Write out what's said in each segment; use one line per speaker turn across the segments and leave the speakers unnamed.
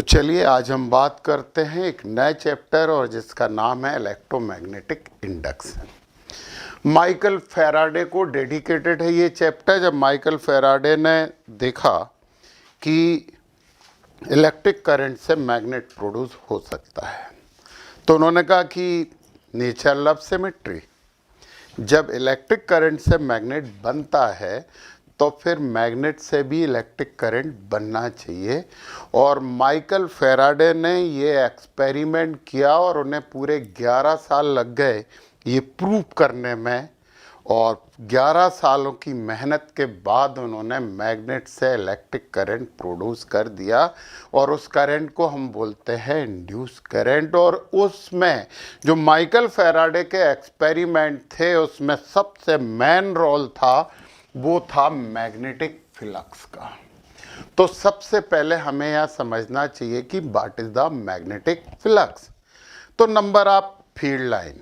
तो चलिए आज हम बात करते हैं एक नए चैप्टर और जिसका नाम है इलेक्ट्रोमैग्नेटिक इंडक्शन। माइकल फैराडे को डेडिकेटेड है ये चैप्टर। जब माइकल फैराडे ने देखा कि इलेक्ट्रिक करंट से मैग्नेट प्रोड्यूस हो सकता है तो उन्होंने कहा कि नेचर लव सिमेट्री। जब इलेक्ट्रिक करंट से मैग्नेट बनता है तो फिर मैग्नेट से भी इलेक्ट्रिक करंट बनना चाहिए। और माइकल फैराडे ने ये एक्सपेरिमेंट किया और उन्हें पूरे 11 साल लग गए ये प्रूव करने में। और 11 सालों की मेहनत के बाद उन्होंने मैग्नेट से इलेक्ट्रिक करंट प्रोड्यूस कर दिया और उस करंट को हम बोलते हैं इंड्यूस करंट। और उसमें जो माइकल फैराडे के एक्सपेरिमेंट थे उसमें सबसे मेन रोल था वो था मैग्नेटिक फ्लक्स का। तो सबसे पहले हमें यह समझना चाहिए कि what is the magnetic flux. तो number of field line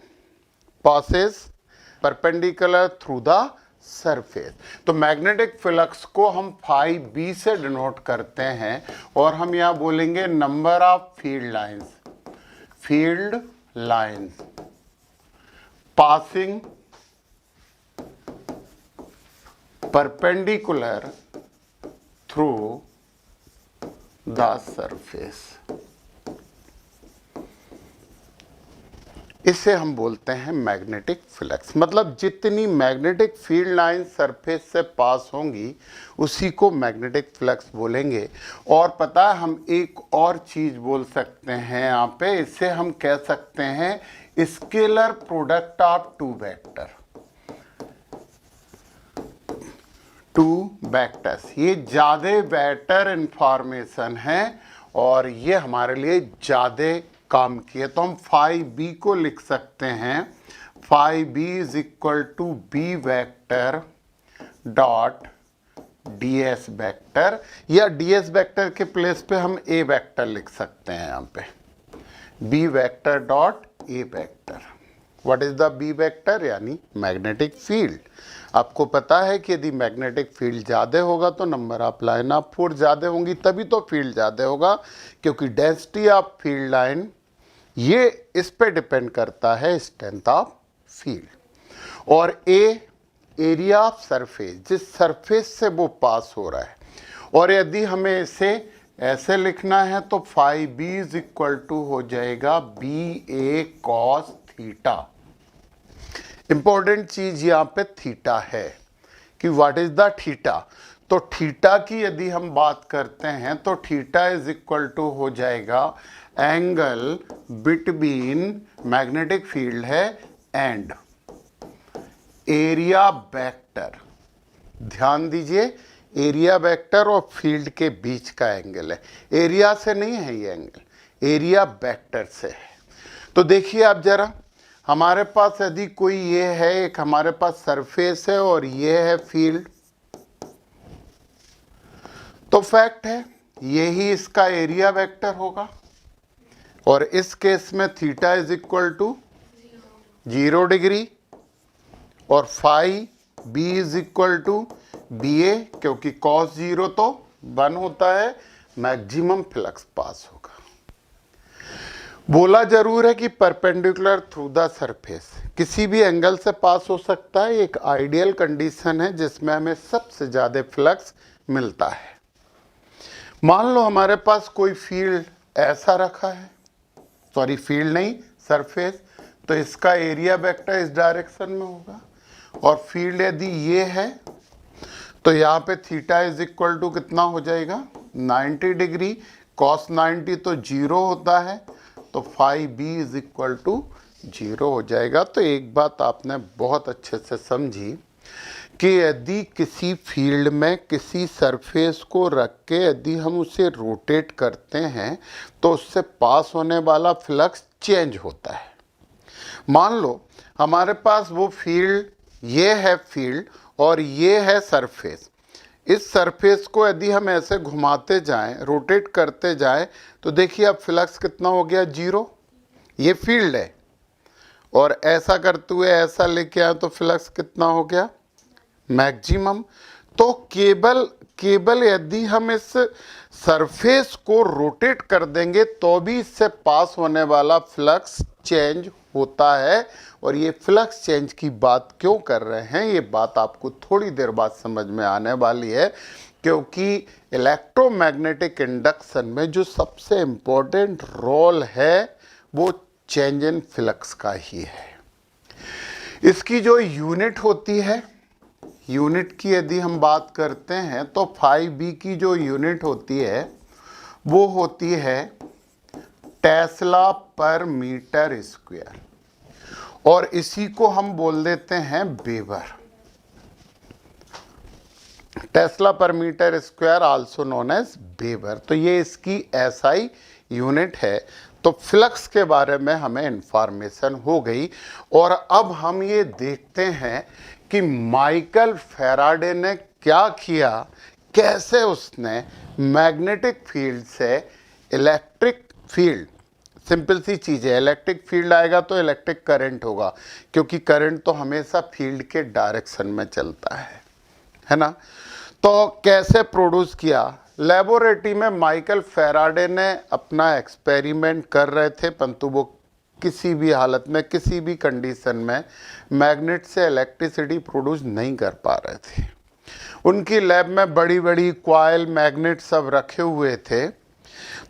passes perpendicular through the surface. तो मैग्नेटिक फ्लक्स को हम phi b से डिनोट करते हैं और हम यहां बोलेंगे number of field lines passing perpendicular through the surface। इसे हम बोलते हैं मैग्नेटिक फ्लक्स। मतलब जितनी मैग्नेटिक फील्ड लाइन सरफेस से पास होंगी उसी को मैग्नेटिक फ्लक्स बोलेंगे। और पता है हम एक और चीज बोल सकते हैं यहाँ पे, इसे हम कह सकते हैं scalar product of two vectors. ये ज़्यादा बेटर इंफॉर्मेशन है और ये हमारे लिए ज़्यादा काम की है। तो हम phi b को लिख सकते हैं phi b is equal to b vector dot ds vector, या ds वेक्टर के प्लेस पे हम a वेक्टर लिख सकते हैं यहाँ पे b vector dot a vector. What is the b vector? यानी मैग्नेटिक फील्ड। आपको पता है कि यदि मैग्नेटिक फील्ड ज़्यादा होगा तो number of line of force ज़्यादा होंगी, तभी तो फील्ड ज़्यादा होगा, क्योंकि डेंसिटी ऑफ फील्ड लाइन ये इस पे डिपेंड करता है स्ट्रेंथ ऑफ फील्ड। और एरिया ऑफ सरफेस, जिस सरफेस से वो पास हो रहा है। और यदि हमें इसे ऐसे लिखना है तो phi b is equal to हो जाएगा ba cos थीटा। इंपॉर्टेंट चीज यहाँ पे थीटा है कि व्हाट इज द थीटा। तो थीटा की यदि हम बात करते हैं तो थीटा इज इक्वल टू हो जाएगा एंगल बिटवीन मैग्नेटिक फील्ड है एंड एरिया वेक्टर। ध्यान दीजिए, एरिया वेक्टर और फील्ड के बीच का एंगल है। एरिया से नहीं है ये एंगल, एरिया वेक्टर से है। तो देखिए आप जरा, हमारे पास यदि कोई ये है, एक हमारे पास सरफेस है और ये है फील्ड, तो फैक्ट है यही इसका एरिया वेक्टर होगा। और इस केस में theta is equal to 0 degree और phi b is equal to ba, क्योंकि cos 0 तो 1 होता है, मैक्सिमम फ्लक्स पास होगा। बोला जरूर है कि परपेंडिकुलर थ्रू द सरफेस, किसी भी एंगल से पास हो सकता है। एक आइडियल कंडीशन है जिसमें हमें सबसे ज़्यादा फ्लक्स मिलता है। मान लो हमारे पास कोई फील्ड ऐसा रखा है, सॉरी फील्ड नहीं सरफेस, तो इसका एरिया वेक्टर इस डायरेक्शन में होगा। और फील्ड यदि ये है तो यहाँ पे थीटा इज इक्वल टू कितना हो जाएगा 90 डिग्री। cos 90 तो 0 होता है, तो phi b is equal to 0 हो जाएगा। तो एक बात आपने बहुत अच्छे से समझी कि यदि किसी फील्ड में किसी सरफेस को रख के यदि हम उसे रोटेट करते हैं तो उससे पास होने वाला फ्लक्स चेंज होता है। मान लो हमारे पास वो फील्ड, ये है फील्ड और ये है सरफेस। इस सरफेस को यदि हम ऐसे घुमाते जाएं, रोटेट करते जाएं, तो देखिए अब फ्लक्स कितना हो गया 0। ये फील्ड है और ऐसा करते हुए ऐसा लेके आए तो फ्लक्स कितना हो गया मैक्सिमम। तो केवल यदि हम इस सरफेस को रोटेट कर देंगे तो भी इससे पास होने वाला फ्लक्स चेंज होता है। और ये फ्लक्स चेंज की बात क्यों कर रहे हैं, ये बात आपको थोड़ी देर बाद समझ में आने वाली है, क्योंकि इलेक्ट्रोमैग्नेटिक इंडक्शन में जो सबसे इम्पोर्टेंट रोल है वो चेंज इन फ्लक्स का ही है। इसकी जो यूनिट होती है, यूनिट की यदि हम बात करते हैं तो 5B की जो यूनिट होती है वो होती है टेस्ला पर मीटर स्क्वायर, और इसी को हम बोल देते हैं weber. Tesla per metre square also known as weber. तो ये इसकी एसआई यूनिट है। तो फ्लक्स के बारे में हमें इंफॉर्मेशन हो गई। और अब हम ये देखते हैं कि माइकल फैराडे ने क्या किया, कैसे उसने मैग्नेटिक फील्ड से इलेक्ट्रिक फील्ड, सिंपल सी चीज़ है, इलेक्ट्रिक फील्ड आएगा तो इलेक्ट्रिक करंट होगा, क्योंकि करंट तो हमेशा फील्ड के डायरेक्शन में चलता है ना। तो कैसे प्रोड्यूस किया, लेबोरेटरी में माइकल फैराडे ने अपना एक्सपेरिमेंट कर रहे थे, परंतु वो किसी भी हालत में, किसी भी कंडीशन में मैग्नेट से इलेक्ट्रिसिटी प्रोड्यूस नहीं कर पा रहे थे। उनकी लैब में बड़ी बड़ी कॉइल मैग्नेट सब रखे हुए थे।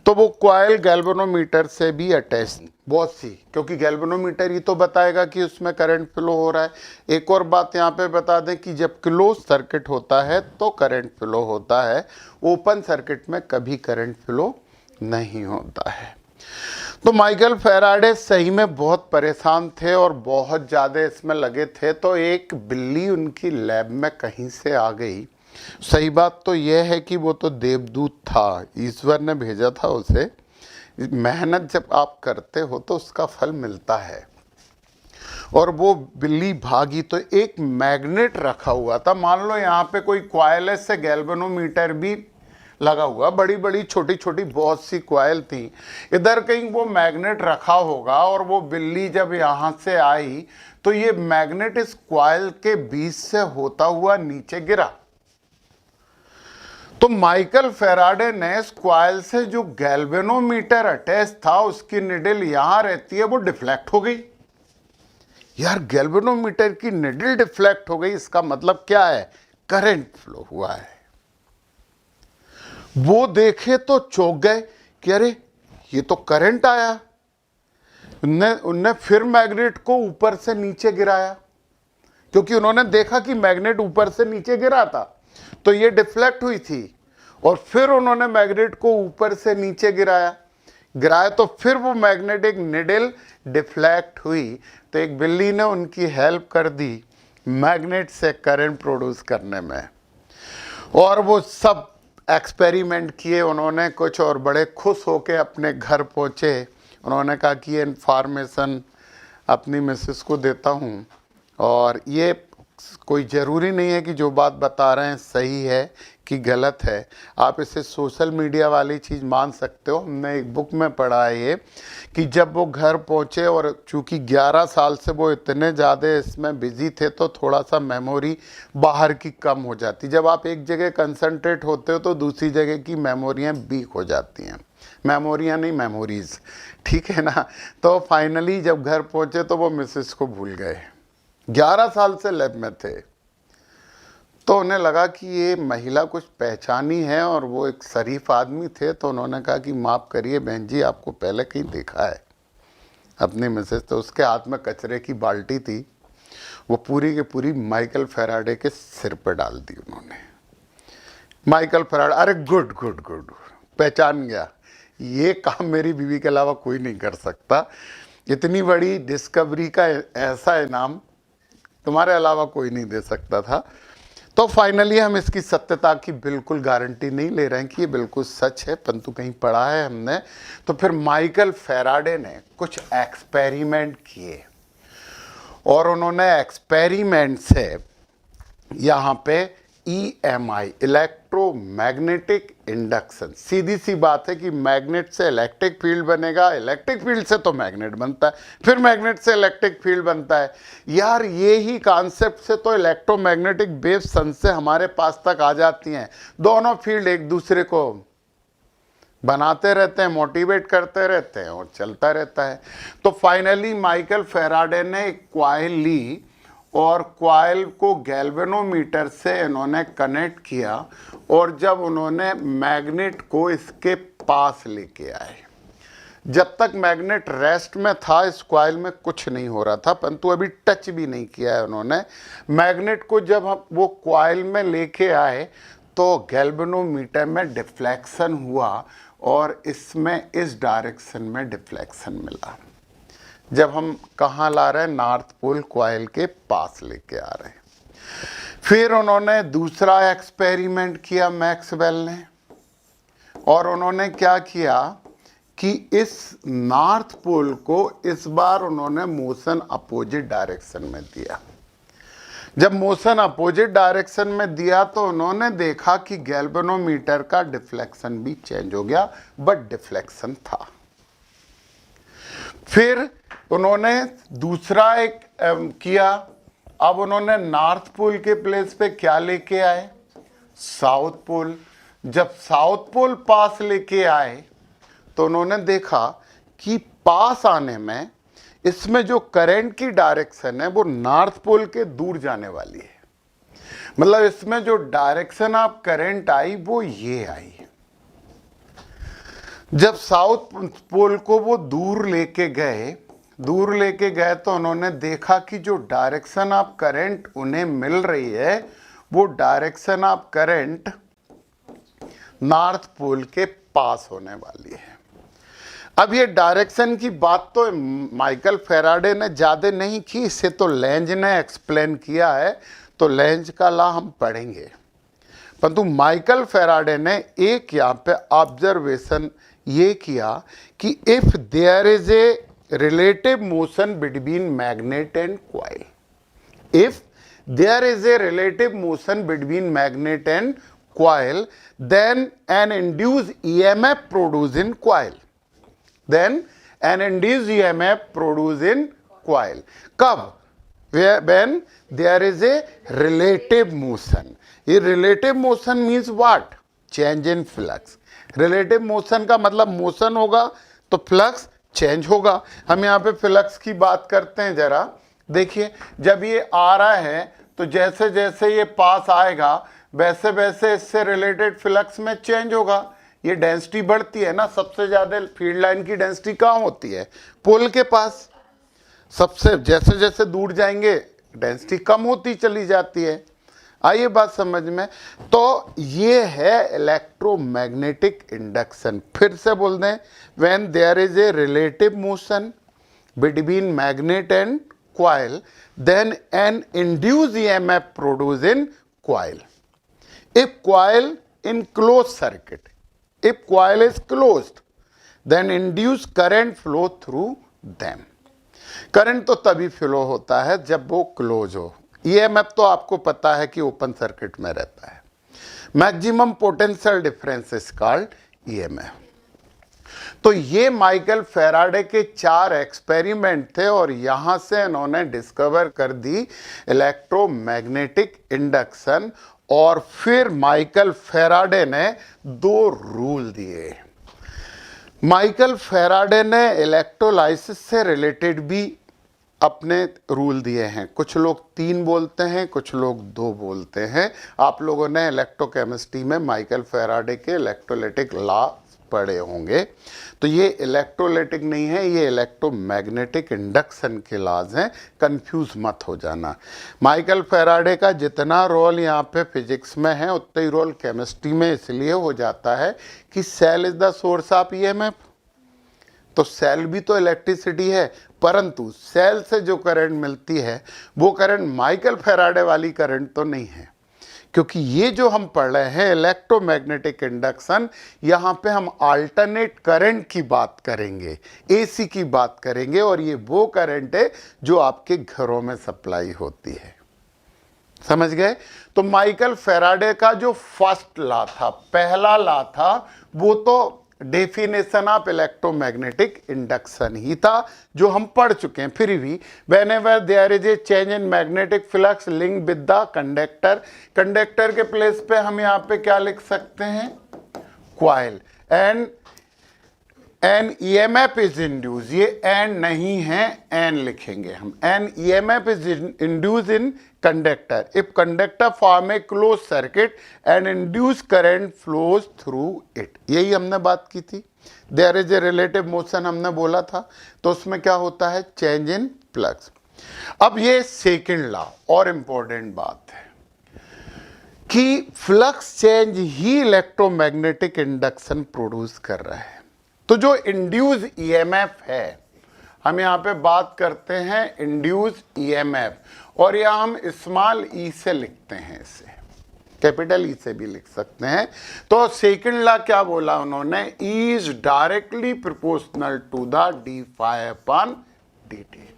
तो वो कॉइल गैल्वेनोमीटर से भी अटैच, बहुत सी, क्योंकि गैल्वेनोमीटर ही तो बताएगा कि उसमें करंट फ्लो हो रहा है। एक और बात यहाँ पे बता दें कि जब क्लोज सर्किट होता है तो करंट फ्लो होता है, ओपन सर्किट में कभी करंट फ्लो नहीं होता है। तो माइकल फैराडे सही में बहुत परेशान थे और बहुत ज़्यादा इसमें लगे थे। तो एक बिल्ली उनकी लैब में कहीं से आ गई। सही बात तो यह है कि वो तो देवदूत था, ईश्वर ने भेजा था उसे। मेहनत जब आप करते हो तो उसका फल मिलता है। और वो बिल्ली भागी तो एक मैग्नेट रखा हुआ था, मान लो यहाँ पे कोई कॉइल से गैल्वेनोमीटर भी लगा हुआ, बड़ी बड़ी छोटी छोटी बहुत सी कॉइल थी, इधर कहीं वो मैग्नेट रखा होगा। और वो बिल्ली जब यहाँ से आई तो ये मैग्नेट इस कॉइल के बीच से होता हुआ नीचे गिरा। तो माइकल फैराडे ने इस कॉइल से जो गैल्वेनोमीटर अटैच था उसकी निडल यहां रहती है, वो डिफ्लेक्ट हो गई। यार गैल्वेनोमीटर की निडल डिफ्लेक्ट हो गई, इसका मतलब क्या है, करंट फ्लो हुआ है। वो देखे तो चौंक गए कि अरे ये तो करंट आया। उनने फिर मैग्नेट को ऊपर से नीचे गिराया, क्योंकि उन्होंने देखा कि मैग्नेट ऊपर से नीचे गिरा था तो ये डिफ्लेक्ट हुई थी। और फिर उन्होंने मैग्नेट को ऊपर से नीचे गिराया तो फिर वो मैग्नेटिक निडल डिफ्लेक्ट हुई। तो एक बिल्ली ने उनकी हेल्प कर दी मैग्नेट से करंट प्रोड्यूस करने में। और वो सब एक्सपेरिमेंट किए उन्होंने कुछ, और बड़े खुश होके अपने घर पहुँचे। उन्होंने कहा कि ये इन्फॉर्मेशन अपनी मिसेस को देता हूँ, और ये कोई ज़रूरी नहीं है कि जो बात बता रहे हैं सही है कि गलत है, आप इसे सोशल मीडिया वाली चीज़ मान सकते हो। हमने एक बुक में पढ़ा है ये कि जब वो घर पहुँचे और चूँकि 11 साल से वो इतने ज़्यादा इसमें बिजी थे तो थोड़ा सा मेमोरी बाहर की कम हो जाती। जब आप एक जगह कंसंट्रेट होते हो तो दूसरी जगह की मेमोरियाँ वीक हो जाती हैं, मेमोरियाँ नहीं मेमोरीज़, ठीक है ना। तो फाइनली जब घर पहुँचे तो वो मिसेस को भूल गए। 11 साल से लैब में थे, तो उन्हें लगा कि ये महिला कुछ पहचानी है, और वो एक शरीफ आदमी थे। तो उन्होंने कहा कि माफ़ करिए बहन जी, आपको पहले कहीं देखा है अपनी मिसेस। तो उसके हाथ में कचरे की बाल्टी थी, वो पूरी की पूरी माइकल फैराडे के सिर पर डाल दी उन्होंने। माइकल फैराडे अरे गुड गुड गुड, पहचान गया, ये काम मेरी बीवी के अलावा कोई नहीं कर सकता। इतनी बड़ी डिस्कवरी का ऐसा इनाम तुम्हारे अलावा कोई नहीं दे सकता था। तो फाइनली हम इसकी सत्यता की बिल्कुल गारंटी नहीं ले रहे हैं कि ये बिल्कुल सच है, परंतु कहीं पढ़ा है हमने। तो फिर माइकल फैराडे ने कुछ एक्सपेरिमेंट किए, और उन्होंने एक्सपेरिमेंट से यहाँ पे EMI, इलेक्ट्रोमैग्नेटिक इंडक्शन। सीधी सी बात है कि मैग्नेट से इलेक्ट्रिक फील्ड बनेगा, इलेक्ट्रिक फील्ड से तो मैग्नेट बनता है, फिर मैग्नेट से इलेक्ट्रिक फील्ड बनता है। यार ये ही कॉन्सेप्ट से तो इलेक्ट्रोमैग्नेटिक वेव सन से हमारे पास तक आ जाती हैं। दोनों फील्ड एक दूसरे को बनाते रहते हैं, मोटिवेट करते रहते हैं और चलता रहता है। तो फाइनली माइकल फैराडे ने एक कॉइल ली और कॉइल को गैल्वेनोमीटर से इन्होंने कनेक्ट किया, और जब उन्होंने मैग्नेट को इसके पास लेके आए, जब तक मैग्नेट रेस्ट में था इस कॉइल में कुछ नहीं हो रहा था, परंतु अभी टच भी नहीं किया है उन्होंने मैग्नेट को। जब हम वो कॉइल में लेके आए तो गैल्वेनोमीटर में डिफ्लेक्शन हुआ और इसमें इस डायरेक्शन में डिफ्लेक्शन मिला। जब हम कहाँ ला रहे हैं, नॉर्थ पोल कॉइल के पास लेके आ रहे हैं। फिर उन्होंने दूसरा एक्सपेरिमेंट किया मैक्सवेल ने, और उन्होंने क्या किया कि इस नॉर्थ पोल को इस बार उन्होंने मोशन अपोजिट डायरेक्शन में दिया। जब मोशन अपोजिट डायरेक्शन में दिया तो उन्होंने देखा कि गैल्वेनोमीटर का डिफ्लेक्शन भी चेंज हो गया, बट डिफ्लेक्शन था। फिर उन्होंने दूसरा एक किया। अब उन्होंने नॉर्थ पोल के प्लेस पे क्या लेके आए, साउथ पोल। जब साउथ पोल पास लेके आए तो उन्होंने देखा कि पास आने में इसमें जो करंट की डायरेक्शन है वो नॉर्थ पोल के दूर जाने वाली है। मतलब इसमें जो डायरेक्शन ऑफ करंट आई वो ये आई। जब साउथ पोल को वो दूर लेके गए तो उन्होंने देखा कि जो डायरेक्शन ऑफ करंट उन्हें मिल रही है वो direction of current north pole के पास होने वाली है। अब ये डायरेक्शन की बात तो माइकल फैराडे ने ज़्यादा नहीं की, इसे तो लेंज ने एक्सप्लेन किया है, तो लेंज का लॉ हम पढ़ेंगे। परंतु माइकल फैराडे ने एक यहाँ पे ऑब्जर्वेशन ये किया कि if there is a relative motion between magnet and coil, if there is a relative motion between magnet and coil, then an induced EMF produced in coil, then an induced EMF produced in coil. कब? When there is a relative motion. ये relative motion means what? Change in flux. relative motion का मतलब motion होगा तो flux change होगा। हम यहाँ पे फ्लक्स की बात करते हैं। जरा देखिए, जब ये आ रहा है तो जैसे जैसे ये पास आएगा वैसे वैसे इससे रिलेटेड फ्लक्स में चेंज होगा। ये डेंसिटी बढ़ती है ना, सबसे ज़्यादा फील्ड लाइन की डेंसिटी कहाँ होती है, पोल के पास। सबसे जैसे जैसे दूर जाएंगे डेंसिटी कम होती चली जाती है। आइए बात समझ में। तो ये है इलेक्ट्रोमैग्नेटिक इंडक्शन। फिर से बोल दें, when there is a relative motion between magnet and coil, then an induce EMF produce in coil. If coil in close circuit, if coil is closed, then induce current flow through them. Current तो तभी flow होता है जब वो close हो। EMF तो आपको पता है कि ओपन सर्किट में रहता है। Maximum potential difference is called EMF. तो ये माइकल फैराडे के 4 एक्सपेरिमेंट थे और यहां से इन्होंने डिस्कवर कर दी इलेक्ट्रोमैग्नेटिक इंडक्शन। और फिर माइकल फैराडे ने 2 रूल दिए। माइकल फैराडे ने इलेक्ट्रोलाइसिस से रिलेटेड भी अपने रूल दिए हैं। कुछ लोग 3 बोलते हैं, कुछ लोग 2 बोलते हैं। आप लोगों ने इलेक्ट्रोकेमिस्ट्री में माइकल फैराडे के इलेक्ट्रोलाइटिक लॉ पढ़े होंगे। तो ये इलेक्ट्रोलाइटिक नहीं है, ये इलेक्ट्रोमैग्नेटिक इंडक्शन के लॉज हैं, कंफ्यूज मत हो जाना। माइकल फैराडे का जितना रोल यहाँ पे फिजिक्स में है उतना ही रोल केमिस्ट्री में इसलिए हो जाता है कि cell is the source of EMF. तो सेल भी तो इलेक्ट्रिसिटी है, परंतु सेल से जो करंट मिलती है वो करंट माइकल फैराडे वाली करंट तो नहीं है। क्योंकि ये जो हम पढ़ रहे हैं इलेक्ट्रोमैग्नेटिक इंडक्शन, यहाँ पे हम अल्टरनेट करंट की बात करेंगे, एसी की बात करेंगे, और ये वो करंट है जो आपके घरों में सप्लाई होती है। समझ गए? तो माइकल फैराडे का जो फर्स्ट लॉ था, पहला लॉ था, वो तो डेफिनेशन ऑफ इलेक्ट्रोमैग्नेटिक इंडक्शन ही था जो हम पढ़ चुके हैं। फिर भी whenever there is a change in magnetic flux link with the conductor, conductor के प्लेस पे हम यहाँ पे क्या लिख सकते हैं? Coil. An EMF is induce, ये एन नहीं है, एन लिखेंगे हम। An EMF is induce in conductor if conductor form a close circuit and induce current flows through it. यही हमने बात की थी। There is a relative motion हमने बोला था, तो उसमें क्या होता है? Change in flux. अब ये सेकेंड लॉ और इंपॉर्टेंट बात है कि फ्लक्स चेंज ही इलेक्ट्रोमैग्नेटिक इंडक्शन प्रोड्यूस कर रहा है। तो जो इंड्यूस ईएमएफ है, हम यहाँ पे बात करते हैं इंड्यूस ईएमएफ, और यहाँ हम स्मॉल ई से लिखते हैं, इसे कैपिटल ई से भी लिख सकते हैं। तो सेकंड लॉ क्या बोला उन्होंने? E is directly proportional to the D phi upon D T.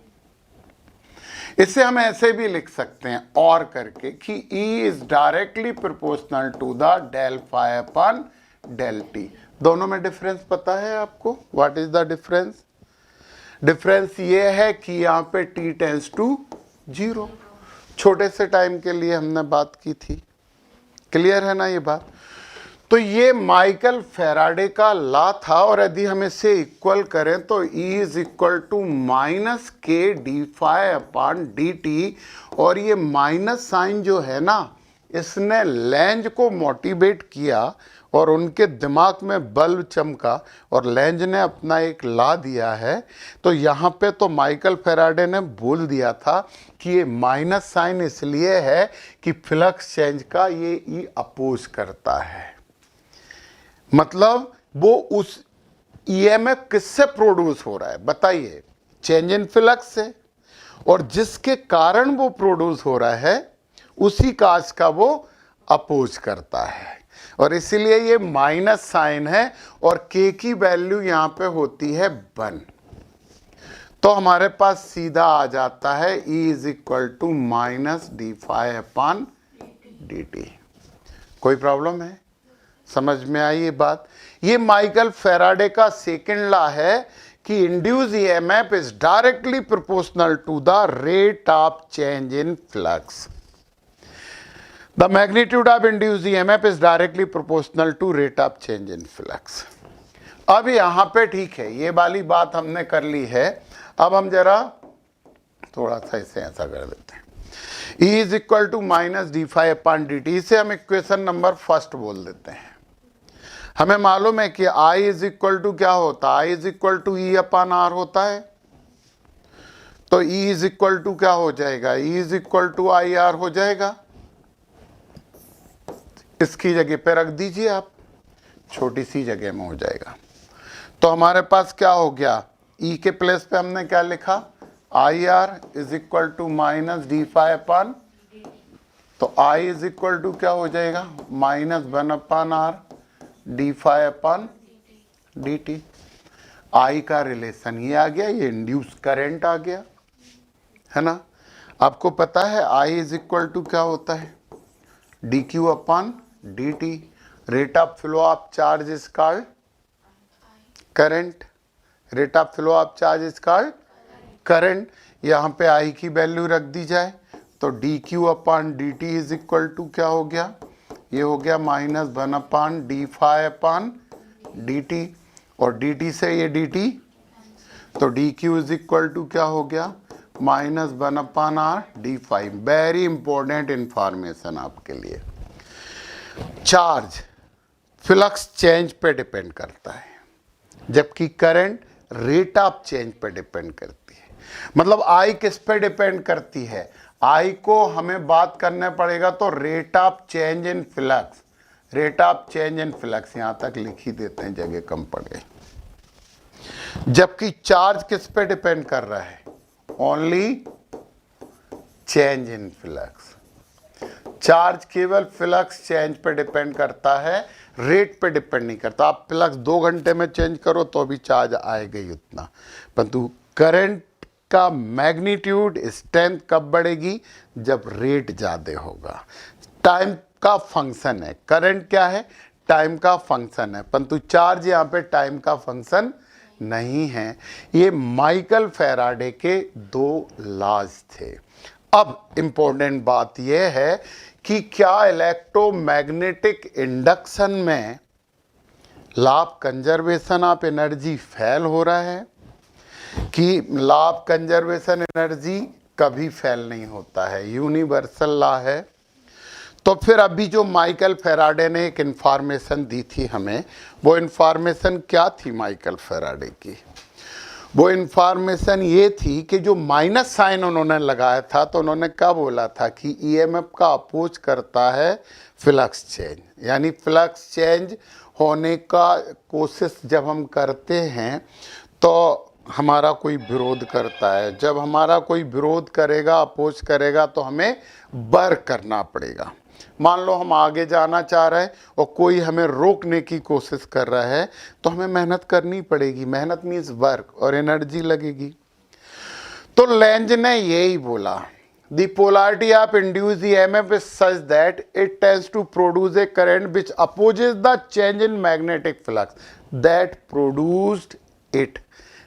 इसे हम ऐसे भी लिख सकते हैं और करके कि E is directly proportional to the del phi upon del T. दोनों में डिफरेंस पता है आपको? What is the difference? Difference ये है कि यहाँ पे t टेंस टू 0, छोटे से टाइम के लिए हमने बात की थी। क्लियर है ना ये बात? तो ये माइकल फैराडे का लॉ था, और यदि हम इसे इक्वल करें तो E is equal to minus के d phi upon D t, और ये माइनस साइन जो है ना, इसने लेंज को मोटिवेट किया और उनके दिमाग में बल्ब चमका और लेंज ने अपना एक लॉ दिया है। तो यहाँ पे तो माइकल फैराडे ने बोल दिया था कि ये माइनस साइन इसलिए है कि फ्लक्स चेंज का ये ई अपोज करता है। मतलब वो उस ईएमएफ किससे प्रोड्यूस हो रहा है बताइए? चेंज इन फ्लक्स से, और जिसके कारण वो प्रोड्यूस हो रहा है उसी काज का वो अपोज करता है, और इसीलिए ये माइनस साइन है, और के की वैल्यू यहाँ पे होती है 1। तो हमारे पास सीधा आ जाता है E is equal to minus d phi upon D t. कोई प्रॉब्लम है? समझ में आई ये बात? ये माइकल फैराडे का सेकेंड लॉ है कि induce EMF is directly proportional to the rate of change in flux. The magnitude of induced EMF is directly proportional to rate of change in flux. अब यहाँ पे ठीक है, ये वाली बात हमने कर ली है। अब हम जरा थोड़ा सा इसे ऐसा कर देते हैं। E is equal to minus d phi upon D T, इसे हम इक्वेशन नंबर फर्स्ट बोल देते हैं। हमें मालूम है कि I इज इक्वल टू क्या होता है? I is equal to E upon R होता है। तो E इज इक्वल टू क्या हो जाएगा? E is equal to I R हो जाएगा। इसकी जगह पे रख दीजिए आप, छोटी सी जगह में हो जाएगा। तो हमारे पास क्या हो गया? E के प्लेस पे हमने क्या लिखा? I R is equal to minus d phi upon, तो I इज इक्वल टू क्या हो जाएगा? Minus 1 upon R d phi upon D t. I का रिलेशन ये आ गया, ये इंड्यूस करंट आ गया, है ना? आपको पता है I इज इक्वल टू क्या होता है? D q upon D t. Rate of flow of charge is called current. Rate of flow of charge is called current. यहाँ पे आई की वैल्यू रख दी जाए तो d q upon D t is equal to क्या हो गया? ये हो गया minus 1 upon d phi upon D t, और डी टी से ये डी टी, तो d q is equal to क्या हो गया? Minus 1 upon R d phi. Very important information आपके लिए। चार्ज फ्लक्स चेंज पे डिपेंड करता है, जबकि करंट रेट ऑफ चेंज पे डिपेंड करती है। मतलब आई किस पे डिपेंड करती है? आई को हमें बात करने पड़ेगा तो rate of change in flux. Rate of change in flux यहां तक लिख ही देते हैं, जगह कम पड़ गई। जबकि चार्ज किस पे डिपेंड कर रहा है? Only change in flux. Charge केवल फ्लक्स चेंज पे डिपेंड करता है, रेट पे डिपेंड नहीं करता। आप फ्लक्स 2 घंटे में चेंज करो तो भी चार्ज आएगा ही उतना, परंतु करंट का मैग्नीट्यूड, स्ट्रेंथ कब बढ़ेगी? जब रेट ज़्यादा होगा। टाइम का फंक्शन है, करंट क्या है? टाइम का फंक्शन है, परंतु चार्ज यहाँ पे टाइम का फंक्शन नहीं है। ये माइकल फैराडे के दो लॉज थे। अब इंपॉर्टेंट बात यह है कि क्या इलेक्ट्रोमैग्नेटिक इंडक्शन में law of conservation of energy fail हो रहा है? कि लॉ ऑफ कंजर्वेशन एनर्जी कभी फेल नहीं होता है, यूनिवर्सल लॉ है। तो फिर अभी जो माइकल फैराडे ने एक इंफॉर्मेशन दी थी हमें, वो इंफॉर्मेशन क्या थी माइकल फैराडे की? वो इंफॉर्मेशन ये थी कि जो माइनस साइन उन्होंने लगाया था, तो उन्होंने क्या बोला था कि ईएमएफ का अपोज करता है फ्लक्स चेंज, यानी फ्लक्स चेंज होने का कोशिश जब हम करते हैं तो हमारा कोई विरोध करता है। जब हमारा कोई विरोध करेगा, अपोज करेगा, तो हमें वर्क करना पड़ेगा। मान लो हम आगे जाना चाह रहे हैं और कोई हमें रोकने की कोशिश कर रहा है, तो हमें मेहनत करनी पड़ेगी। मेहनत मीन्स वर्क, और एनर्जी लगेगी। तो लेंज ने यही बोला, the polarity of induced EMF is such that it tends to produce a current which opposes the change in magnetic flux that produced it.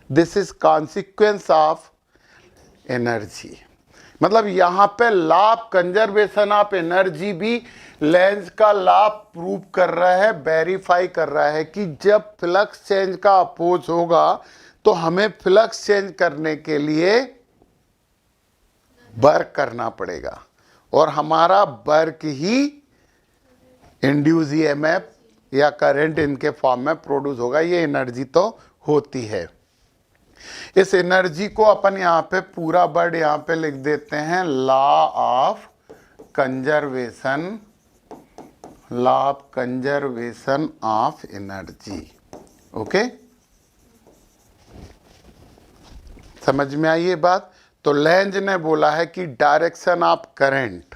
This is consequence of energy. मतलब यहाँ पे law of conservation of energy भी Lenz का law prove कर रहा है, verify कर रहा है कि जब फ्लक्स चेंज का अपोज होगा तो हमें फ्लक्स चेंज करने के लिए वर्क करना पड़ेगा, और हमारा वर्क ही इंड्यूस ईएमएफ या करंट इनके फॉर्म में प्रोड्यूस होगा। ये एनर्जी तो होती है। इस एनर्जी को अपन यहाँ पे पूरा वर्ड यहाँ पे लिख देते हैं, law of conservation, law of conservation of energy. Okay, समझ में आई ये बात? तो लेंज ने बोला है कि डायरेक्शन ऑफ करंट,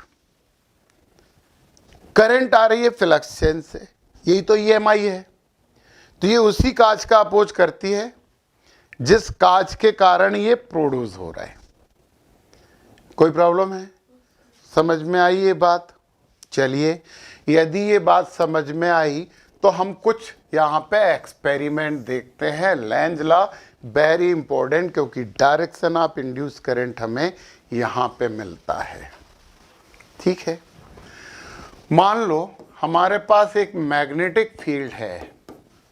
करंट आ रही है फ्लक्स चेंज से, यही तो ईएमआई है। तो ये उसी काज का अपोज करती है जिस काज के कारण ये प्रोड्यूस हो रहा है। कोई प्रॉब्लम है? समझ में आई ये बात? चलिए, यदि ये बात समझ में आई तो हम कुछ यहाँ पे एक्सपेरिमेंट देखते हैं। लेंज लॉ वेरी इंपॉर्टेंट, क्योंकि डायरेक्शन ऑफ इंड्यूस करंट हमें यहाँ पे मिलता है। ठीक है, मान लो हमारे पास एक मैग्नेटिक फील्ड है,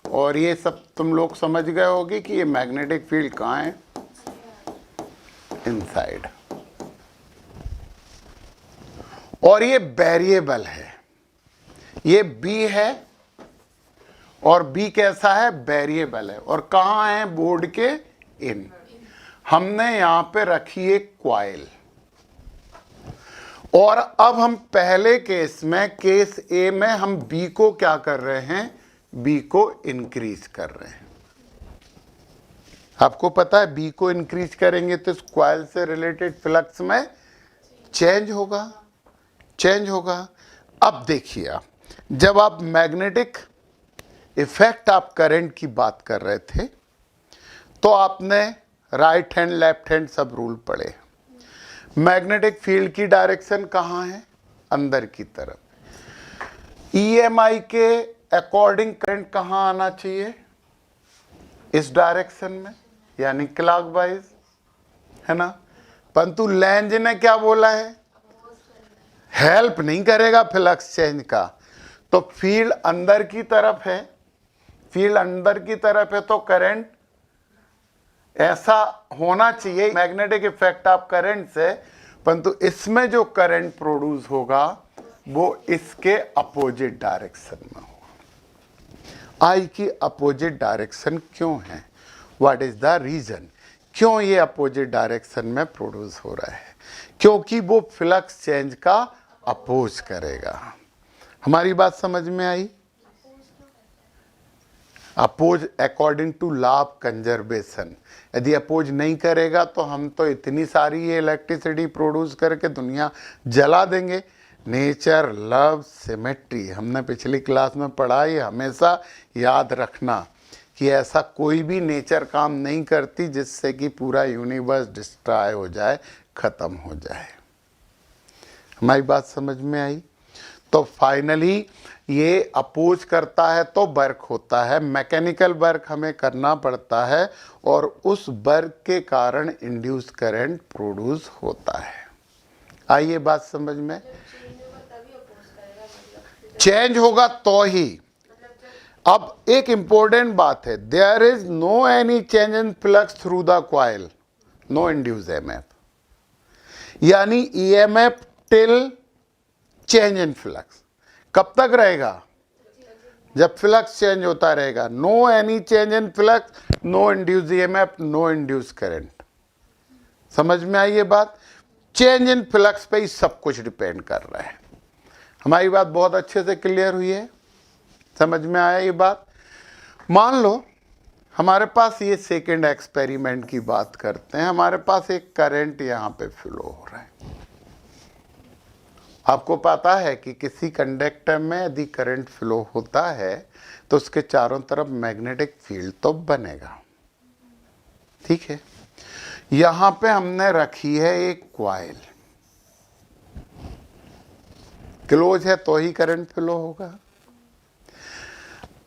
और ये सब तुम लोग समझ गए होगे कि ये मैग्नेटिक फील्ड कहाँ है? इनसाइड। और ये वेरिएबल है, ये बी है, और बी कैसा है? वेरिएबल है। और कहाँ है? बोर्ड के इन। हमने यहां पे रखी एक कॉइल, और अब हम पहले केस में, केस ए में, हम बी को क्या कर रहे हैं? बी को इंक्रीज कर रहे हैं। आपको पता है बी को इंक्रीज करेंगे तो इस कॉइल से रिलेटेड फ्लक्स में चेंज होगा, चेंज होगा। अब देखिए, जब आप मैग्नेटिक इफेक्ट ऑफ करंट की बात कर रहे थे तो आपने राइट हैंड लेफ्ट हैंड सब रूल पढ़े। मैग्नेटिक फील्ड की डायरेक्शन कहाँ है? अंदर की तरफ। ईएमआई के अकॉर्डिंग करंट कहाँ आना चाहिए? इस डायरेक्शन में, यानी क्लॉकवाइज, है ना? परंतु लेंज ने क्या बोला है? हेल्प नहीं करेगा फ्लक्स चेंज का। तो फील्ड अंदर की तरफ है, फील्ड अंदर की तरफ है, तो करंट ऐसा होना चाहिए मैग्नेटिक इफेक्ट ऑफ करंट से, परंतु इसमें जो करंट प्रोड्यूस होगा वो इसके अपोजिट डायरेक्शन में होगा। आई की अपोजिट डायरेक्शन क्यों है? What is the reason? क्यों ये अपोजिट डायरेक्शन में प्रोड्यूस हो रहा है? क्योंकि वो फ्लक्स चेंज का अपोज करेगा। हमारी बात समझ में आई? Oppose according to law of conservation. यदि अपोज नहीं करेगा तो हम तो इतनी सारी ये इलेक्ट्रिसिटी प्रोड्यूस करके दुनिया जला देंगे। नेचर लव सिमेट्री, हमने पिछली क्लास में पढ़ा, ये हमेशा याद रखना कि ऐसा कोई भी नेचर काम नहीं करती जिससे कि पूरा यूनिवर्स डिस्ट्रॉय हो जाए, खत्म हो जाए। हमारी बात समझ में आई? तो फाइनली ये अपोज करता है तो वर्क होता है, मैकेनिकल वर्क हमें करना पड़ता है और उस वर्क के कारण इंड्यूस करंट प्रोड्यूस होता है। आइए बात समझ में। चेंज होगा तो ही। अब एक इंपॉर्टेंट बात है, there is no any change in flux through the coil, no induce EMF, यानी EMF till change in flux कब तक रहेगा? जब फ्लक्स चेंज होता रहेगा। No any change in flux, no induce EMF, no induce current. समझ में आई ये बात? चेंज इन फ्लक्स पे ही सब कुछ डिपेंड कर रहा है। हमारी बात बहुत अच्छे से क्लियर हुई है? समझ में आया ये बात? मान लो हमारे पास ये सेकंड एक्सपेरिमेंट की बात करते हैं, हमारे पास एक करंट यहाँ पे फ्लो हो रहा है। आपको पता है कि किसी कंडक्टर में यदि करंट फ्लो होता है तो उसके चारों तरफ मैग्नेटिक फील्ड तो बनेगा, ठीक है। यहां पे हमने रखी है एक कॉइल, क्लोज है तो ही करंट फ्लो होगा।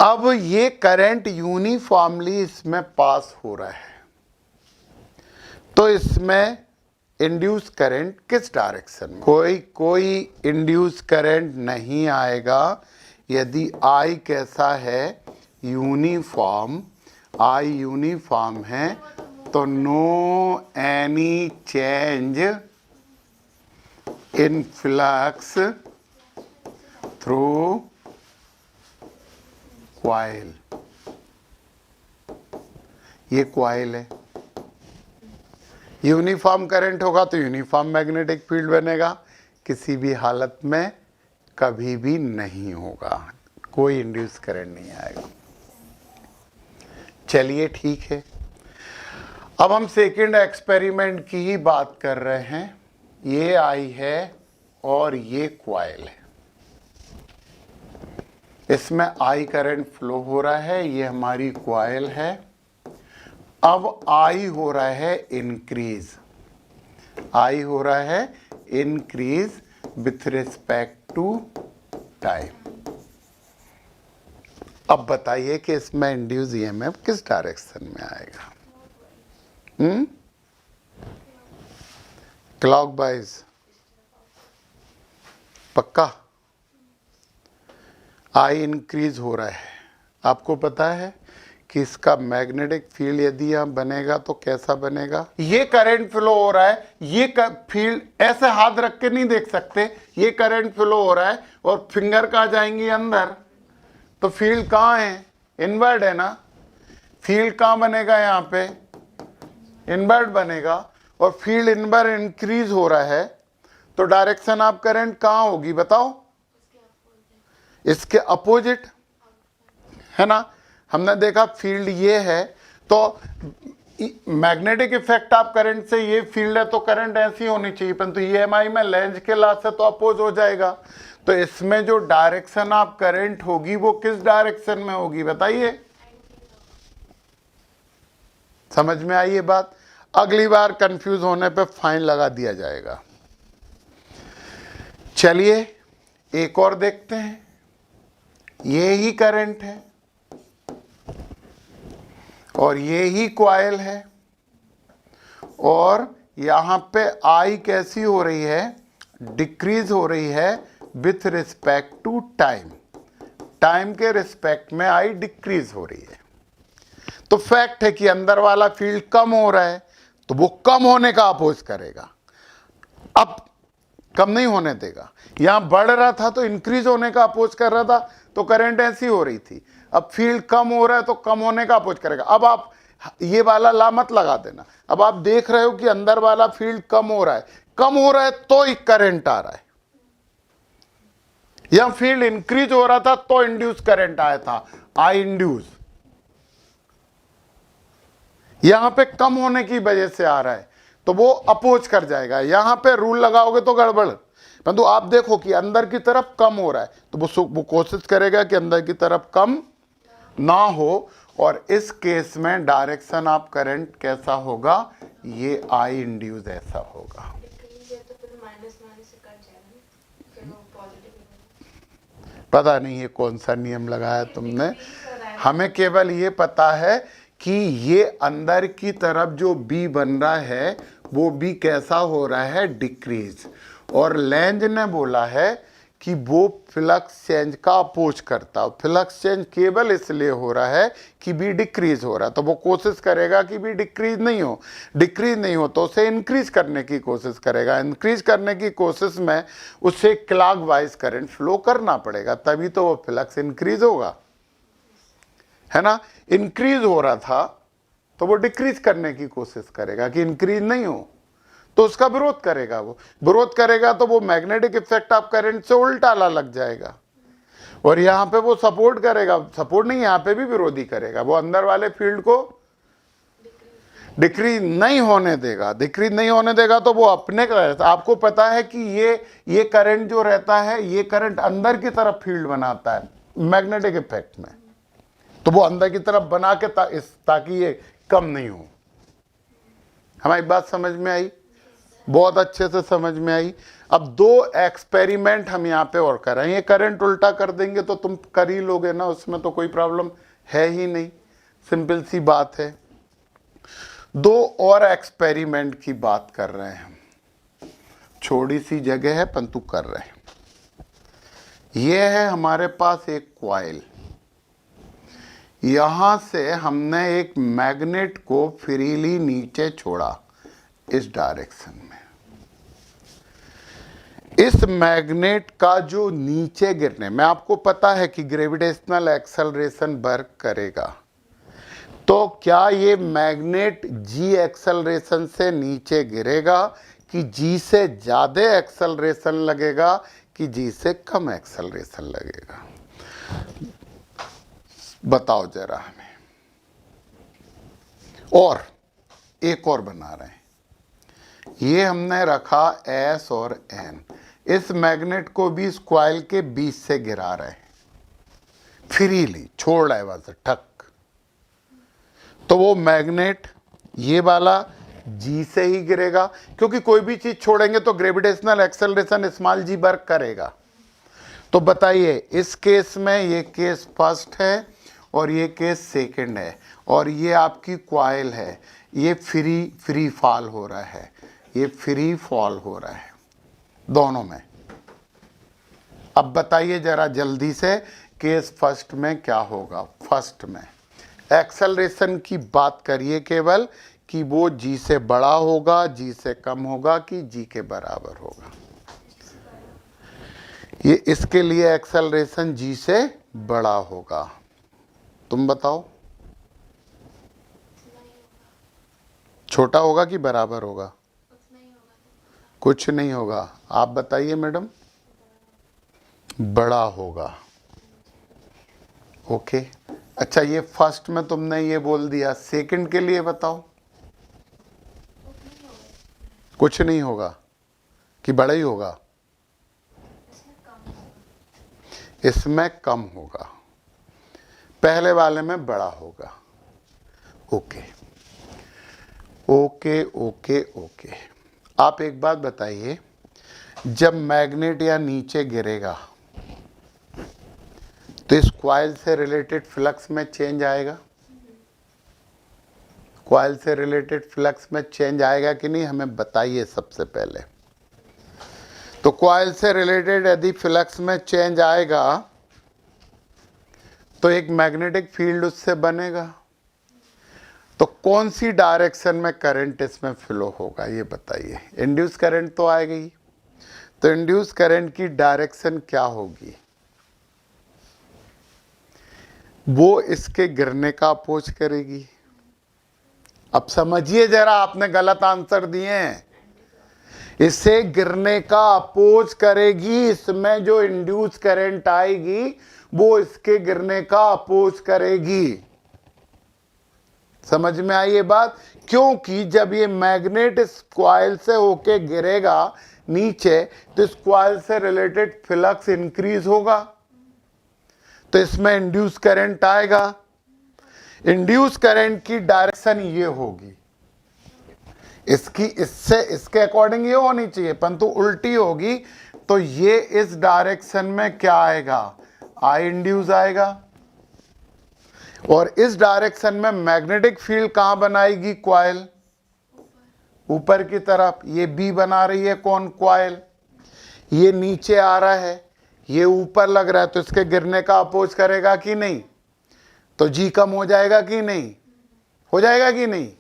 अब ये करंट यूनिफॉर्मली इसमें पास हो रहा है, तो इसमें इंड्यूस करंट किस डायरेक्शन में? कोई इंड्यूस करंट नहीं आएगा यदि आई कैसा है? यूनिफॉर्म। आई यूनिफॉर्म है तो no any change in flux through coil. ये कॉइल है, यूनिफॉर्म करंट होगा तो यूनिफॉर्म मैग्नेटिक फील्ड बनेगा, किसी भी हालत में कभी भी नहीं होगा, कोई इंड्यूस करंट नहीं आएगा। चलिए ठीक है, अब हम सेकंड एक्सपेरिमेंट की ही बात कर रहे हैं। ये आई है और ये कॉइल है, इसमें आई करंट फ्लो हो रहा है, ये हमारी कॉइल है। अब आई हो रहा है इंक्रीज, आई हो रहा है increase with respect to time. अब बताइए कि इसमें इंड्यूस ईएमएफ किस डायरेक्शन में आएगा? क्लॉकवाइज, पक्का? आई इंक्रीज हो रहा है, आपको पता है कि इसका मैग्नेटिक फील्ड यदि यहां बनेगा तो कैसा बनेगा? ये करंट फ्लो हो रहा है, ये फील्ड ऐसे हाथ रख के नहीं देख सकते, ये करंट फ्लो हो रहा है और फिंगर कहाँ जाएंगी? अंदर। तो फील्ड कहाँ है? इनवर्ड है ना। फील्ड कहाँ बनेगा? यहाँ पे इनवर्ड बनेगा, और फील्ड इनवर्ड इंक्रीज हो रहा है तो डायरेक्शन ऑफ करंट कहाँ होगी बताओ? इसके अपोजिट, है ना। हमने देखा फील्ड ये है तो मैग्नेटिक इफेक्ट ऑफ करंट से ये फील्ड है तो करंट ऐसी होनी चाहिए, परंतु ये एमआई में लेंज के लॉ से तो अपोज हो जाएगा। तो इसमें जो डायरेक्शन ऑफ करंट होगी वो किस डायरेक्शन में होगी बताइए? समझ में आई ये बात? अगली बार कंफ्यूज होने पे फाइन लगा दिया जाएगा। चलिए एक और देखते हैं, ये ही करंट है और ये ही कॉइल है, और यहां पे आई कैसी हो रही है? डिक्रीज हो रही है with respect to time, time के रिस्पेक्ट में आई डिक्रीज हो रही है। तो फैक्ट है कि अंदर वाला फील्ड कम हो रहा है तो वो कम होने का अपोज करेगा, अब कम नहीं होने देगा। यहां बढ़ रहा था तो इंक्रीज होने का अपोज कर रहा था, तो करंट ऐसी हो रही थी। अब फील्ड कम हो रहा है तो कम होने का अपोज करेगा। अब आप ये वाला ला मत लगा देना, अब आप देख रहे हो कि अंदर वाला फील्ड कम हो रहा है, कम हो रहा है तो ही करंट आ रहा है। यहां फील्ड इंक्रीज हो रहा था तो इंड्यूस करंट आया था, आई इंड्यूस। यहां पे कम होने की वजह से आ रहा है तो वो अपोज कर जाएगा। यहां पे रूल लगाओगे तो गड़बड़, परंतु आप देखो कि अंदर की तरफ कम हो रहा है तो वो कोशिश करेगा कि अंदर की तरफ कम ना हो, और इस केस में डायरेक्शन ऑफ करंट कैसा होगा, ये आई इंड्यूस ऐसा होगा। पता नहीं ये कौन सा नियम लगाया तुमने, हमें केवल ये पता है कि ये अंदर की तरफ जो बी बन रहा है वो बी कैसा हो रहा है, डिक्रीज। और लेंज ने बोला है कि वो फ्लक्स चेंज का अपोज करता है। फ्लक्स चेंज केवल इसलिए हो रहा है कि बी डिक्रीज हो रहा है, तो वो कोशिश करेगा कि बी डिक्रीज नहीं हो। डिक्रीज नहीं हो तो उसे इंक्रीज करने की कोशिश करेगा। इंक्रीज करने की कोशिश में उसे क्लॉकवाइज करंट फ्लो करना पड़ेगा, तभी तो वो फ्लक्स इंक्रीज होगा, है ना। इंक्रीज हो रहा था तो वो डिक्रीज करने की कोशिश करेगा कि इंक्रीज नहीं हो, तो उसका विरोध करेगा। वो विरोध करेगा तो वो मैग्नेटिक इफेक्ट ऑफ करंट से उल्टा लग जाएगा। और यहाँ पे वो सपोर्ट करेगा, सपोर्ट नहीं, यहाँ पे भी विरोधी करेगा। वो अंदर वाले फील्ड को डिक्रीज नहीं होने देगा। डिक्रीज नहीं होने देगा तो वो अपने, आपको पता है कि ये करंट जो रहता है, ये करंट अंदर की तरफ फील्ड बनाता है मैग्नेटिक इफेक्ट में, तो वो अंदर की तरफ बना के ताकि ये कम नहीं हो। हमारी बात समझ में आई? बहुत अच्छे से समझ में आई। अब दो एक्सपेरिमेंट हम यहाँ पे और कर रहे हैं। ये करंट उल्टा कर देंगे तो तुम कर ही लोगे ना, उसमें तो कोई प्रॉब्लम है ही नहीं, सिंपल सी बात है। दो और एक्सपेरिमेंट की बात कर रहे हैं हम, छोटी सी जगह है परंतु कर रहे हैं। ये है हमारे पास एक कॉइल, यहां से हमने एक मैग्नेट को फ्रीली नीचे छोड़ा इस डायरेक्शन में। इस मैग्नेट का जो नीचे गिरने में, आपको पता है कि ग्रेविटेशनल एक्सेलरेशन वर्क करेगा, तो क्या ये मैग्नेट जी एक्सेलरेशन से नीचे गिरेगा कि जी से ज्यादा एक्सेलरेशन लगेगा कि जी से कम एक्सेलरेशन लगेगा? बताओ जरा हमें। और एक और बना रहे हैं, ये हमने रखा एस और एन, इस मैग्नेट को भी इस कॉइल के बीच से गिरा रहे हैं, फ्रीली छोड़ रहा है वहां से ठक। तो वो मैग्नेट ये वाला जी से ही गिरेगा, क्योंकि कोई भी चीज छोड़ेंगे तो ग्रेविटेशनल एक्सेलरेशन स्मॉल जी वर्क करेगा। तो बताइए, इस केस में ये केस फर्स्ट है और ये केस सेकंड है, और ये आपकी कॉइल है, ये फ्री फॉल हो रहा है, ये फ्री फॉल हो रहा है दोनों में। अब बताइए जरा जल्दी से, केस फर्स्ट में क्या होगा? फर्स्ट में एक्सेलरेशन की बात करिए केवल कि वो जी से बड़ा होगा, जी से कम होगा कि जी के बराबर होगा। ये इसके लिए एक्सेलरेशन जी से बड़ा होगा। तुम बताओ, छोटा होगा कि बराबर होगा? कुछ नहीं होगा। आप बताइए मैडम। बड़ा होगा। ओके, अच्छा ये फर्स्ट में तुमने ये बोल दिया, सेकंड के लिए बताओ। कुछ नहीं होगा कि बड़ा ही होगा? इसमें कम होगा, पहले वाले में बड़ा होगा। Okay okay okay okay. आप एक बात बताइए, जब मैग्नेट या नीचे गिरेगा तो इस कॉइल से रिलेटेड फ्लक्स में चेंज आएगा? कॉइल से रिलेटेड फ्लक्स में चेंज आएगा कि नहीं, हमें बताइए सबसे पहले। तो कॉइल से रिलेटेड यदि फ्लक्स में चेंज आएगा तो एक मैग्नेटिक फील्ड उससे बनेगा। तो कौन सी डायरेक्शन में करंट इसमें फ्लो होगा ये बताइए। इंड्यूस करंट तो आएगी ही, तो इंड्यूस करंट की डायरेक्शन क्या होगी? वो इसके गिरने का अपोज करेगी। अब समझिए जरा, आपने गलत आंसर दिए हैं। इसे गिरने का अपोज करेगी, इसमें जो इंड्यूस करंट आएगी वो इसके गिरने का अपोज करेगी। समझ में आई ये बात? क्योंकि जब ये मैग्नेट इस कॉइल से होके गिरेगा नीचे तो इस कॉइल से रिलेटेड फ्लक्स इंक्रीज होगा, तो इसमें इंड्यूस करंट आएगा। इंड्यूस करंट की डायरेक्शन ये होगी, इसकी इससे इसके अकॉर्डिंग ये होनी चाहिए, परंतु उल्टी होगी। तो ये इस डायरेक्शन में क्या आएगा, आई इंड्यूस आएगा, और इस डायरेक्शन में मैग्नेटिक फील्ड कहां बनाएगी, कॉइल ऊपर की तरफ। ये बी बना रही है कौन, कॉइल। ये नीचे आ रहा है, ये ऊपर लग रहा है, तो इसके गिरने का अपोज करेगा कि नहीं, तो जी कम हो जाएगा कि नहीं, हो जाएगा कि नहीं।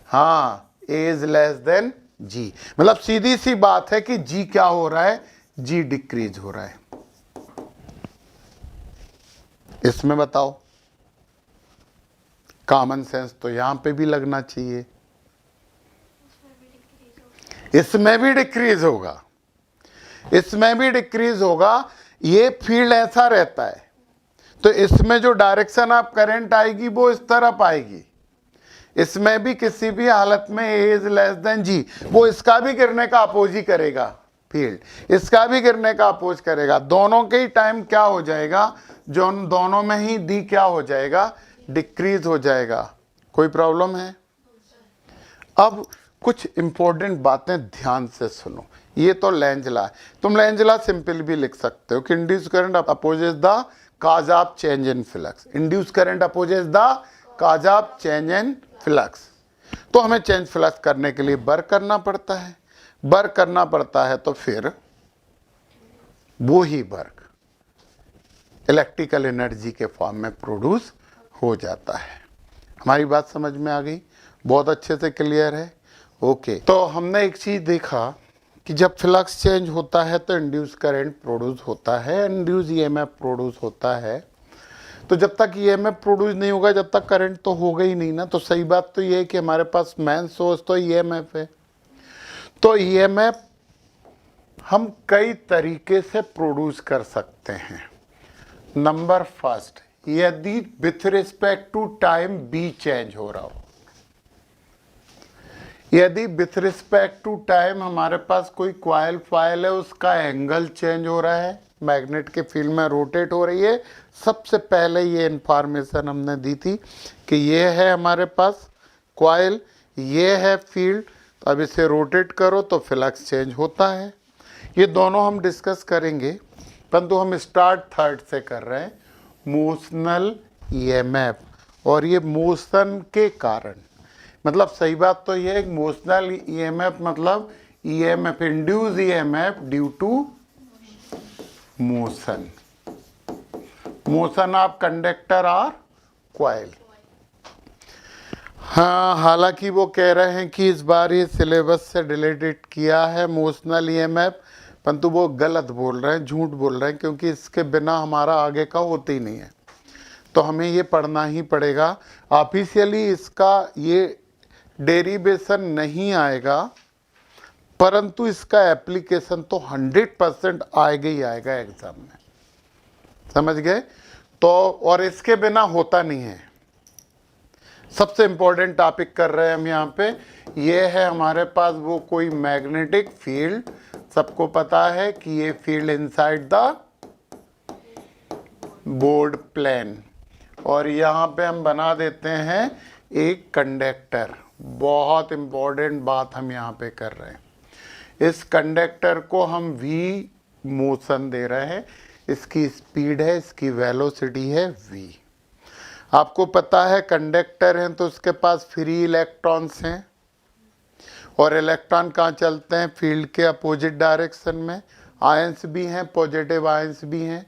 हाँ, ए इज लेस देन जी, मतलब सीधी सी बात है कि जी क्या हो रहा है, जी डिक्रीज हो रहा है। इसमें बताओ, कॉमन सेंस तो यहां पे भी लगना चाहिए, इसमें भी डिक्रीज होगा, इसमें भी डिक्रीज होगा। ये फील्ड ऐसा रहता है, तो इसमें जो डायरेक्शन ऑफ करंट आएगी वो इस तरफ आएगी। इसमें भी किसी भी हालत में ए इज लेस देन जी, वो इसका भी गिरने का अपोज ही करेगा, फील्ड इसका भी गिरने का अपोज करेगा। दोनों के ही टाइम क्या हो जाएगा, जो दोनों में ही दी क्या हो जाएगा, डिक्रीज हो जाएगा। कोई प्रॉब्लम है। अब कुछ इंपॉर्टेंट बातें ध्यान से सुनो। ये तो लेंजला है, तुम लेंजला सिंपल भी लिख सकते हो कि induce current opposes the cause of change in flux, induce current opposes the cause of change in flux। तो हमें चेंज फ्लक्स करने के लिए वर्क करना पड़ता है, वर्क करना पड़ता है, तो फिर वो ही वर्क इलेक्ट्रिकल एनर्जी के फॉर्म में प्रोड्यूस हो जाता है। हमारी बात समझ में आ गई, बहुत अच्छे से क्लियर है। ओके, तो हमने एक चीज देखा कि जब फ्लक्स चेंज होता है तो इंड्यूस करंट प्रोड्यूस होता है, इंड्यूस ईएमएफ प्रोड्यूस होता है। तो जब तक ईएमएफ प्रोड्यूस नहीं होगा, जब तक करंट तो होगा ही नहीं ना। तो सही बात तो ये है कि हमारे पास मेन सोर्स तो ईएमएफ है। तो ईएमएफ हम कई तरीके से प्रोड्यूस कर सकते हैं। नंबर फर्स्ट, यदि with respect to time B change हो रहा हो, यदि विथ रिस्पेक्ट टू टाइम हमारे पास कोई कॉइल फाइल है, उसका एंगल चेंज हो रहा है, मैग्नेट के फील्ड में रोटेट हो रही है। सबसे पहले ये इंफॉर्मेशन हमने दी थी कि ये है हमारे पास कॉइल, ये है फील्ड। तो अब इसे रोटेट करो तो फ्लक्स चेंज होता है। ये दोनों हम डिस्कस करेंगे, परंतु हम स्टार्ट थर्ड से कर रहे हैं, मोशनल ईएमएफ। और ये मोशन के कारण, मतलब सही बात तो ये है, मोशनल ईएमएफ मतलब EMF, induce EMF due to motion, motion of conductor और कॉइल। हाँ, हालांकि वो कह रहे हैं कि इस बार ये सिलेबस से डिलीटेड किया है मोशनल ईएमएफ, परंतु वो गलत बोल रहे हैं, झूठ बोल रहे हैं, क्योंकि इसके बिना हमारा आगे का होता ही नहीं है। तो हमें ये पढ़ना ही पड़ेगा। ऑफिशियली इसका ये डेरिवेशन नहीं आएगा, परंतु इसका एप्लीकेशन तो 100% आएगा ही आएगा एग्जाम में, समझ गए। तो और इसके बिना होता नहीं है। सबसे इंपॉर्टेंट टॉपिक कर रहे हैं हम यहाँ पे, ये है हमारे पास वो कोई मैग्नेटिक फील्ड। सबको पता है कि ये field inside the board plane, और यहाँ पे हम बना देते हैं एक कंडक्टर। बहुत इंपॉर्टेंट बात हम यहाँ पे कर रहे हैं। इस कंडक्टर को हम v मोशन दे रहे हैं, इसकी स्पीड है, इसकी वेलोसिटी है v। आपको पता है कंडक्टर हैं तो उसके पास फ्री इलेक्ट्रॉन्स हैं, और इलेक्ट्रॉन कहाँ चलते हैं, फील्ड के अपोजिट डायरेक्शन में। आयंस भी हैं, पॉजिटिव आयंस भी हैं।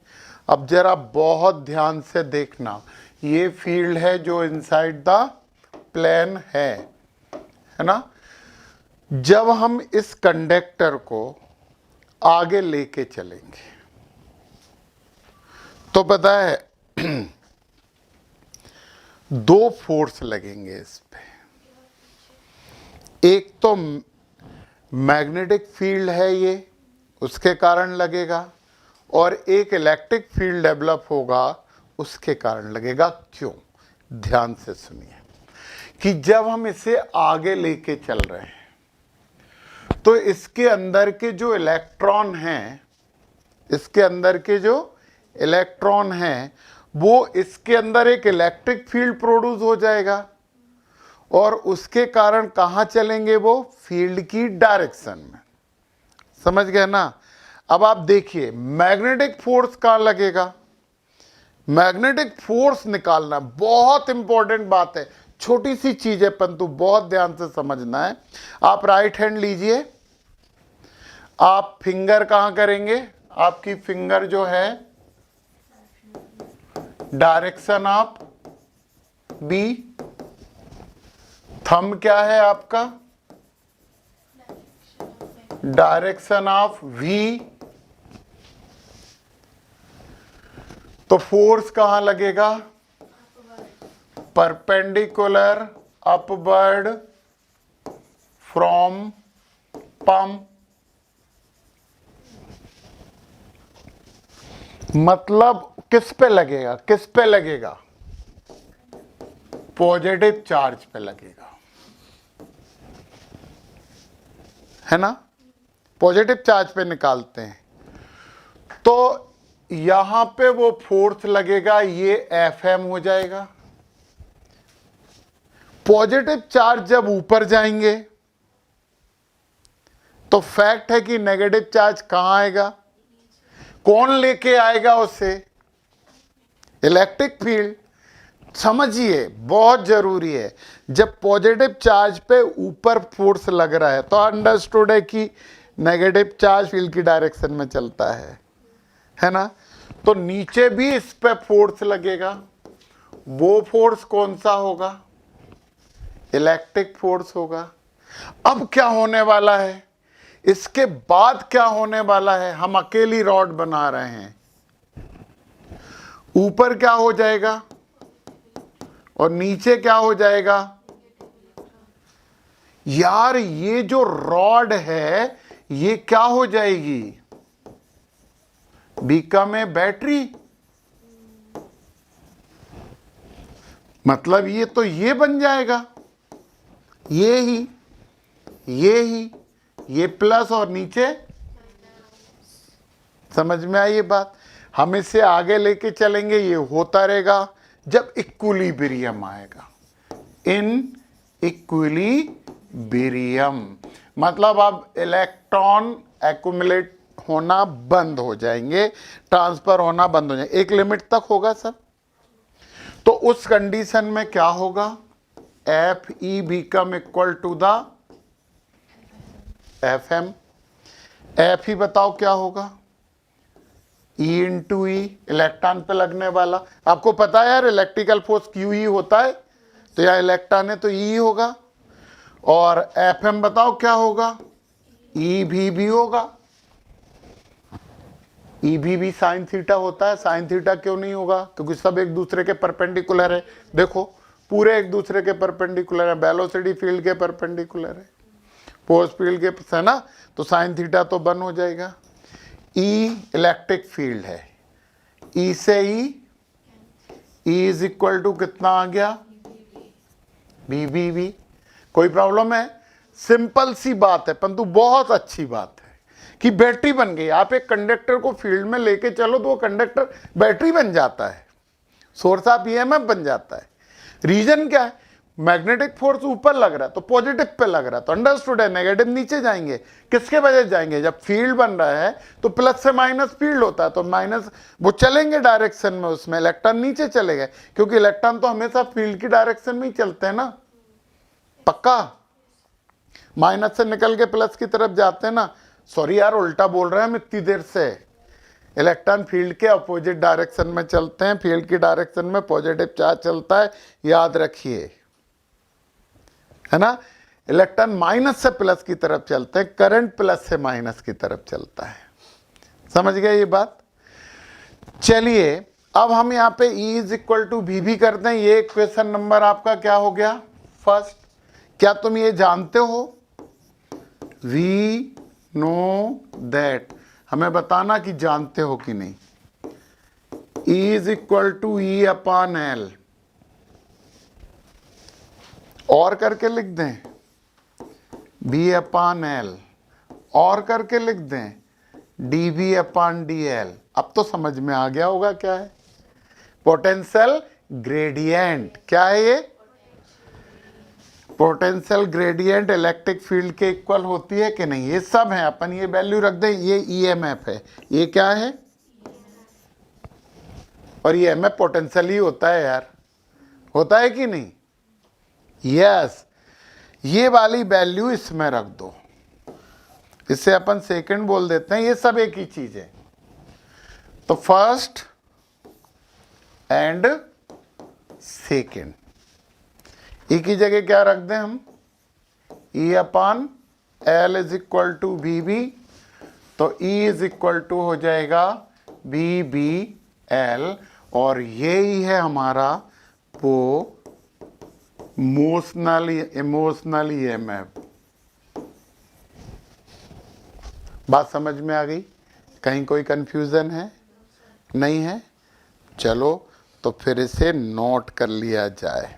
अब जरा बहुत ध्यान से देखना, ये फील्ड है जो इनसाइड द प्लेन है ना। जब हम इस कंडक्टर को आगे लेके चलेंगे तो पता है दो फोर्स लगेंगे इस पे। एक तो मैग्नेटिक फील्ड है ये, उसके कारण लगेगा, और एक इलेक्ट्रिक फील्ड डेवलप होगा, उसके कारण लगेगा। क्यों? ध्यान से सुनिए कि जब हम इसे आगे लेके चल रहे हैं तो इसके अंदर के जो इलेक्ट्रॉन हैं, इसके अंदर के जो इलेक्ट्रॉन हैं वो इसके अंदर एक इलेक्ट्रिक फील्ड प्रोड्यूस हो जाएगा और उसके कारण कहां चलेंगे वो, फील्ड की डायरेक्शन में। समझ गए ना। अब आप देखिए मैग्नेटिक फोर्स कहां लगेगा, मैग्नेटिक फोर्स निकालना बहुत इंपॉर्टेंट बात है, छोटी सी चीज है परंतु बहुत ध्यान से समझना है। आप राइट हैंड लीजिए, आप फिंगर कहां करेंगे, आपकी फिंगर जो है डायरेक्शन ऑफ बी, थंब क्या है आपका, डायरेक्शन ऑफ वी। तो फोर्स कहां लगेगा, परपेंडिकुलर अपवर्ड फ्रॉम पंप। मतलब किस पे लगेगा, किस पे लगेगा, पॉजिटिव चार्ज पे लगेगा, है ना, पॉजिटिव चार्ज पे निकालते हैं। तो यहां पे वो फोर्स लगेगा, ये एफएम हो जाएगा। पॉजिटिव चार्ज जब ऊपर जाएंगे तो फैक्ट है कि नेगेटिव चार्ज कहां आएगा, कौन लेके आएगा उसे, इलेक्ट्रिक फील्ड। समझिए बहुत जरूरी है, जब पॉजिटिव चार्ज पे ऊपर फोर्स लग रहा है तो अंडरस्टूड है कि नेगेटिव चार्ज फील्ड की डायरेक्शन में चलता है ना। तो नीचे भी इस पे फोर्स लगेगा, वो फोर्स कौन सा होगा, इलेक्ट्रिक फोर्स होगा। अब क्या होने वाला है, इसके बाद क्या होने वाला है, हम अकेली रॉड बना रहे हैं, ऊपर क्या हो जाएगा और नीचे क्या हो जाएगा। यार ये जो रॉड है ये क्या हो जाएगी, बिकम ए बैटरी। मतलब ये तो ये बन जाएगा, ये प्लस और नीचे, समझ में आई ये बात। हम इसे आगे लेके चलेंगे, ये होता रहेगा जब इक्विलिब्रियम आएगा, इन इक्विलिब्रियम मतलब अब इलेक्ट्रॉन एक्युमुलेट होना बंद हो जाएंगे, ट्रांसफर होना बंद हो जाएंगे, एक लिमिट तक होगा सब। तो उस कंडीशन में क्या होगा, F E become equal to the F M. F ही बताओ क्या होगा, ई इंटू ई, इलेक्ट्रॉन पे लगने वाला। आपको पता है यार इलेक्ट्रिकल फोर्स क्यू ई होता है, तो यहाँ इलेक्ट्रॉन है तो ई होगा। और एफ एम बताओ क्या होगा, ई भी होगा। ई भी साइन थीटा होता है, साइन थीटा क्यों नहीं होगा, क्योंकि सब एक दूसरे के परपेंडिकुलर है। देखो पूरे एक दूसरे के परपेंडिकुलर है, वेलोसिटी फील्ड के परपेंडिकुलर है, फोर्स फील्ड के, है ना। तो साइन थीटा तो बन हो जाएगा। ई इलेक्ट्रिक फील्ड है, ई से ई इज इक्वल टू कितना आ गया, भी। कोई प्रॉब्लम है, सिंपल सी बात है परंतु बहुत अच्छी बात है कि बैटरी बन गई। आप एक कंडक्टर को फील्ड में लेके चलो तो वो कंडक्टर बैटरी बन जाता है, सोर्स ऑफ ईएमएफ बन जाता है। रीजन क्या है, मैग्नेटिक फोर्स ऊपर लग रहा है तो पॉजिटिव पे लग रहा है, तो अंडरस्टूड है नेगेटिव नीचे जाएंगे। किसके वजह जाएंगे, जब फील्ड बन रहा है तो प्लस से माइनस फील्ड होता है, तो माइनस वो चलेंगे डायरेक्शन में, उसमें इलेक्ट्रॉन नीचे चले गए, क्योंकि इलेक्ट्रॉन तो हमेशा फील्ड की डायरेक्शन में ही चलते हैं ना, पक्का। माइनस से निकल के प्लस की तरफ जाते हैं ना। सॉरी यार उल्टा बोल रहे हैं हम इतनी देर से, इलेक्ट्रॉन फील्ड के अपोजिट डायरेक्शन में चलते हैं, फील्ड की डायरेक्शन में पॉजिटिव चार्ज चलता है, याद रखिए, है ना। इलेक्ट्रॉन माइनस से प्लस की तरफ चलते हैं, करंट प्लस से माइनस की तरफ चलता है। समझ गए ये बात। चलिए अब हम यहाँ पे E इज इक्वल टू भी करते हैं। ये क्वेश्चन नंबर आपका क्या हो गया, फर्स्ट। क्या तुम ये जानते हो, वी नो दैट, हमें बताना कि जानते हो कि नहीं। E is equal to E upon L, और करके लिख दें बी अपॉन एल, और करके लिख दें d B upon d L. अब तो समझ में आ गया होगा क्या है। Potential gradient. क्या है ये? पोटेंशियल ग्रेडियंट इलेक्ट्रिक फील्ड के इक्वल होती है कि नहीं? ये सब है, अपन ये वैल्यू रख दें। ये ईएमएफ है, ये क्या है? और ये ईएमएफ पोटेंशियल ही होता है यार, होता है कि नहीं? यस, ये वाली वैल्यू इसमें रख दो, इससे अपन सेकंड बोल देते हैं। ये सब एक ही चीज है। तो फर्स्ट एंड सेकंड ई की जगह क्या रख दें हम? E upon L is equal to B B. तो ई इज इक्वल टू हो जाएगा बी बी एल, और ये ही है हमारा वो इमोशनल ईएमएफ। बात समझ में आ गई? कहीं कोई कंफ्यूजन है? नहीं है? चलो तो फिर इसे नोट कर लिया जाए।